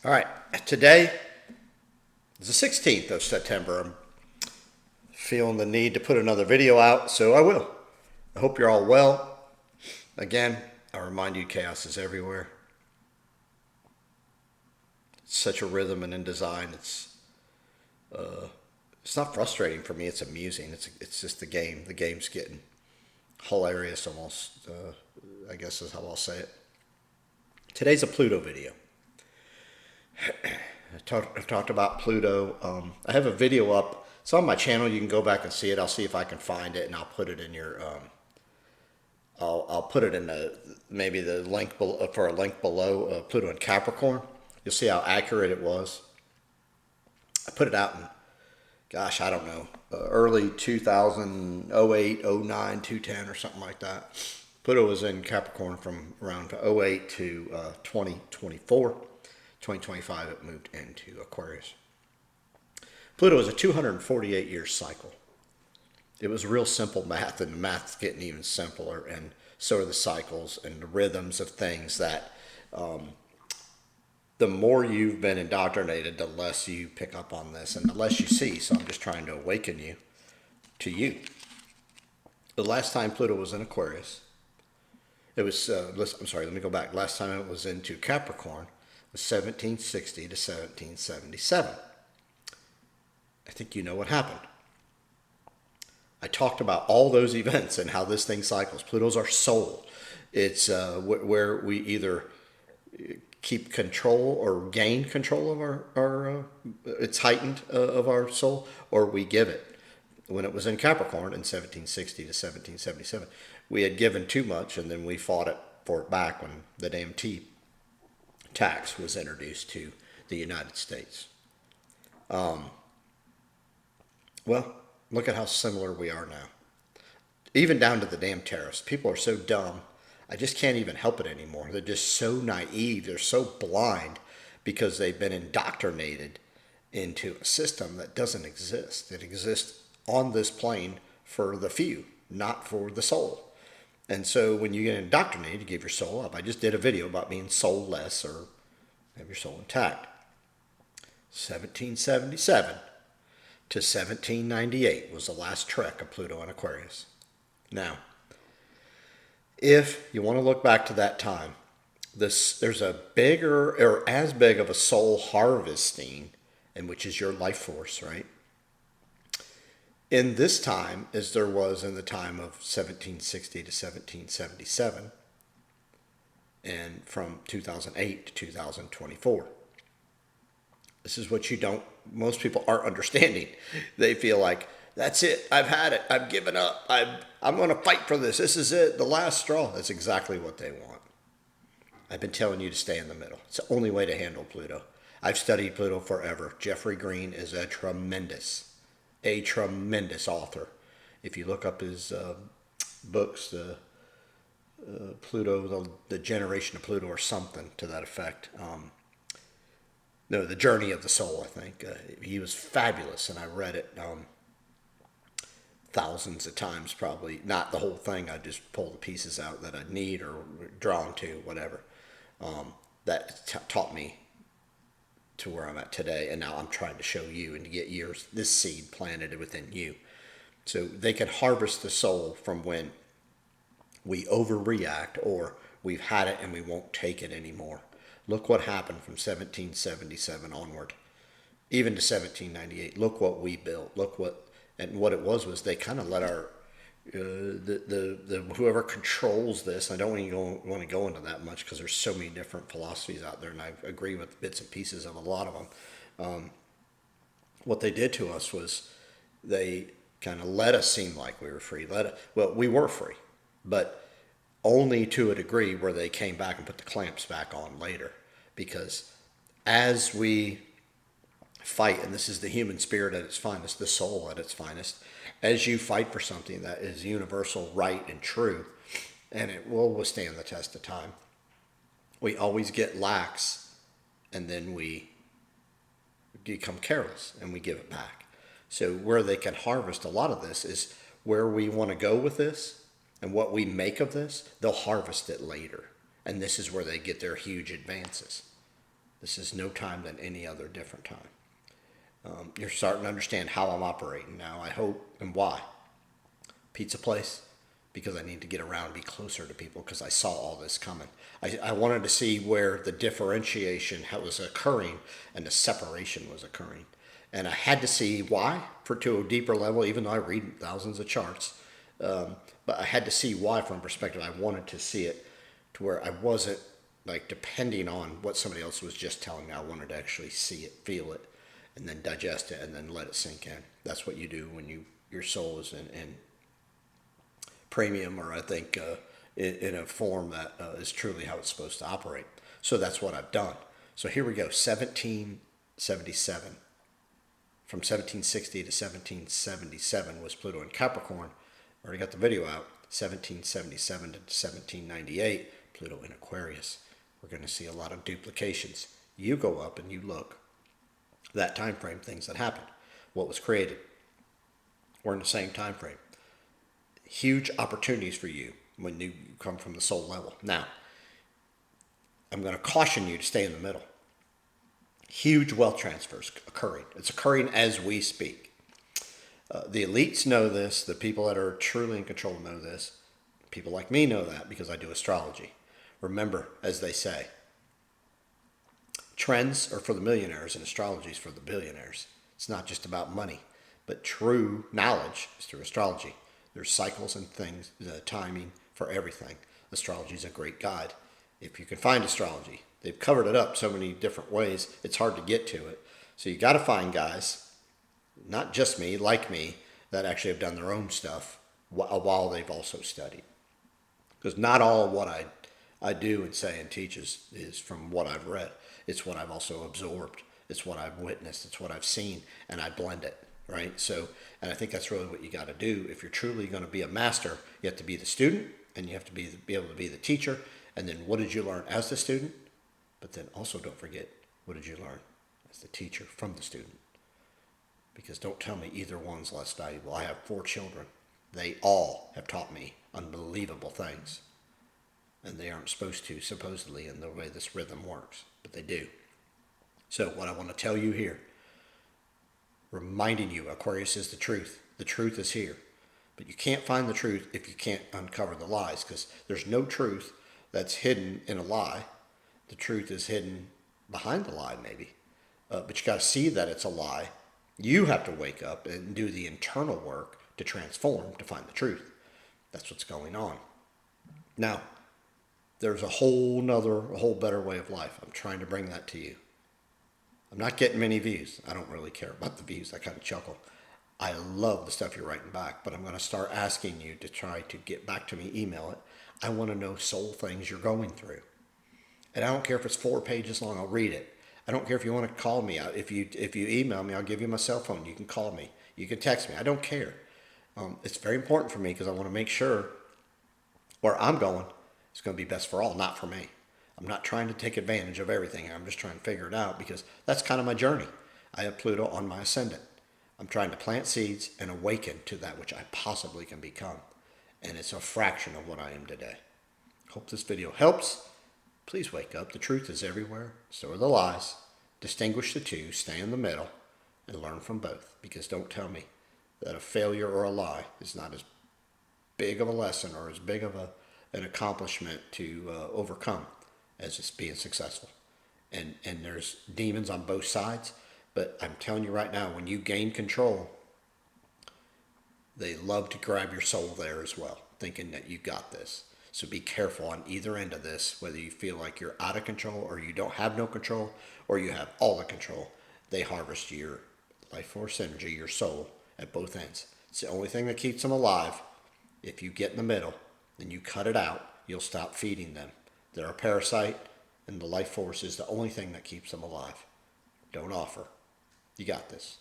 All right, today is the 16th of September. I'm feeling the need to put another video out, so I will. I hope you're all well. Again, I remind you chaos is everywhere. It's such a rhythm and in design. It's not frustrating for me, it's amusing. It's just the game. The game's getting hilarious almost, I guess is how I'll say it. Today's a Pluto video. I talked about Pluto. I have a video up. It's on my channel. You can go back and see it. I'll see if I can find it, and I'll put it in your. I'll put it in maybe the link below, for a link below. Pluto in Capricorn. You'll see how accurate it was. I put it out in, gosh, I don't know, early 2000, 08, 09, 210 or something like that. Pluto was in Capricorn from around 08 to 2024. 2025, it moved into Aquarius. Pluto is a 248-year cycle. It was real simple math, and the math's getting even simpler, and so are the cycles and the rhythms of things that the more you've been indoctrinated, the less you pick up on this and the less you see. So I'm just trying to awaken you to you. The last time Pluto was in Aquarius, it was, I'm sorry, let me go back. Last time it was into Capricorn was 1760 to 1777. I think you know what happened. I talked about all those events and how this thing cycles. Pluto's our soul. It's where we either keep control or gain control of our it's heightened of our soul, or we give it. When it was in Capricorn in 1760 to 1777, we had given too much, and then we fought it for it back when the damn tea tax was introduced to the United States. Well, look at how similar we are now. Even down to the damn tariffs. People are so dumb. I just can't even help it anymore. They're just so naive. They're so blind because they've been indoctrinated into a system that doesn't exist. It exists on this plane for the few, not for the soul. And so when you get indoctrinated, you give your soul up. I just did a video about being soulless or have your soul intact. 1777 to 1798 was the last trek of Pluto in Aquarius. Now, if you want to look back to that time, there's a bigger or as big of a soul harvesting, and which is your life force, right? In this time as there was in the time of 1760 to 1777, and from 2008 to 2024. This is what most people aren't understanding. They feel like, that's it, I've had it, I've given up, I'm going to fight for this, this is it, the last straw. That's exactly what they want. I've been telling you to stay in the middle. It's the only way to handle Pluto. I've studied Pluto forever. Jeffrey Green is a tremendous author. If you look up his books, the Pluto, the Generation of Pluto, or something to that effect. No, The Journey of the Soul, I think. He was fabulous, and I read it thousands of times, probably. Not the whole thing. I just pull the pieces out that I need or drawn to, whatever. That taught me to where I'm at today, and now I'm trying to show you and to get this seed planted within you. So they can harvest the soul from when we overreact or we've had it and we won't take it anymore. Look what happened from 1777 onward, even to 1798. Look what we built. Look what it was they kind of let our the whoever controls this. I don't even want to go into that much because there's so many different philosophies out there, and I agree with bits and pieces of a lot of them. What they did to us was they kind of let us seem like we were free. We were free, but only to a degree where they came back and put the clamps back on later. Because as we fight, and this is the human spirit at its finest, the soul at its finest, as you fight for something that is universal, right, and true, and it will withstand the test of time, we always get lax, and then we become careless, and we give it back. So where they can harvest a lot of this is where we want to go with this, and what we make of this, they'll harvest it later. And this is where they get their huge advances. This is no time than any other different time. You're starting to understand how I'm operating now, I hope, and why. Pizza place, because I need to get around and be closer to people because I saw all this coming. I wanted to see where the differentiation was occurring and the separation was occurring. And I had to see why to a deeper level, even though I read thousands of charts. But I had to see why from a perspective. I wanted to see it to where I wasn't like depending on what somebody else was just telling me. I wanted to actually see it, feel it, and then digest it and then let it sink in. That's what you do when your soul is in premium, or I think in a form that is truly how it's supposed to operate. So that's what I've done. So here we go, 1777. From 1760 to 1777 was Pluto in Capricorn. Already got the video out. 1777 to 1798, Pluto in Aquarius. We're going to see a lot of duplications. You go up and you look. That time frame, things that happened. What was created. We're in the same time frame. Huge opportunities for you when you come from the soul level. Now, I'm going to caution you to stay in the middle. Huge wealth transfers occurring. It's occurring as we speak. The elites know this. The people that are truly in control know this. People like me know that because I do astrology. Remember, as they say, trends are for the millionaires and astrology is for the billionaires. It's not just about money, but true knowledge is through astrology. There's cycles and things, the timing for everything. Astrology is a great guide. If you can find astrology, they've covered it up so many different ways, it's hard to get to it. So you got to find guys, not just me, like me, that actually have done their own stuff while they've also studied. Because not all what I do and say and teach is from what I've read. It's what I've also absorbed. It's what I've witnessed. It's what I've seen, and I blend it. Right? So, and I think that's really what you got to do. If you're truly going to be a master, you have to be the student, and you have to be able to be the teacher. And then what did you learn as the student? But then also don't forget, what did you learn as the teacher from the student? Because don't tell me either one's less valuable. I have 4 children. They all have taught me unbelievable things. And they aren't supposed to, supposedly, in the way this rhythm works. But they do. So what I want to tell you here, reminding you, Aquarius is the truth. The truth is here. But you can't find the truth if you can't uncover the lies, because there's no truth that's hidden in a lie. The truth is hidden behind the lie, maybe. But you got to see that it's a lie. You have to wake up and do the internal work to transform, to find the truth. That's what's going on. Now, there's a whole better way of life. I'm trying to bring that to you. I'm not getting many views. I don't really care about the views. I kind of chuckle. I love the stuff you're writing back, but I'm going to start asking you to try to get back to me, email it. I want to know soul things you're going through. And I don't care if it's 4 pages long, I'll read it. I don't care if you want to call me. If you email me, I'll give you my cell phone. You can call me. You can text me. I don't care. It's very important for me because I want to make sure where I'm going is going to be best for all, not for me. I'm not trying to take advantage of everything. I'm just trying to figure it out because that's kind of my journey. I have Pluto on my ascendant. I'm trying to plant seeds and awaken to that which I possibly can become. And it's a fraction of what I am today. Hope this video helps. Please wake up. The truth is everywhere. So are the lies. Distinguish the two. Stay in the middle and learn from both. Because don't tell me that a failure or a lie is not as big of a lesson or as big of an accomplishment to overcome as just being successful. And there's demons on both sides. But I'm telling you right now, when you gain control, they love to grab your soul there as well, thinking that you got this. So be careful on either end of this, whether you feel like you're out of control or you don't have no control or you have all the control. They harvest your life force energy, your soul, at both ends. It's the only thing that keeps them alive. If you get in the middle and you cut it out, you'll stop feeding them. They're a parasite, and the life force is the only thing that keeps them alive. Don't offer. You got this.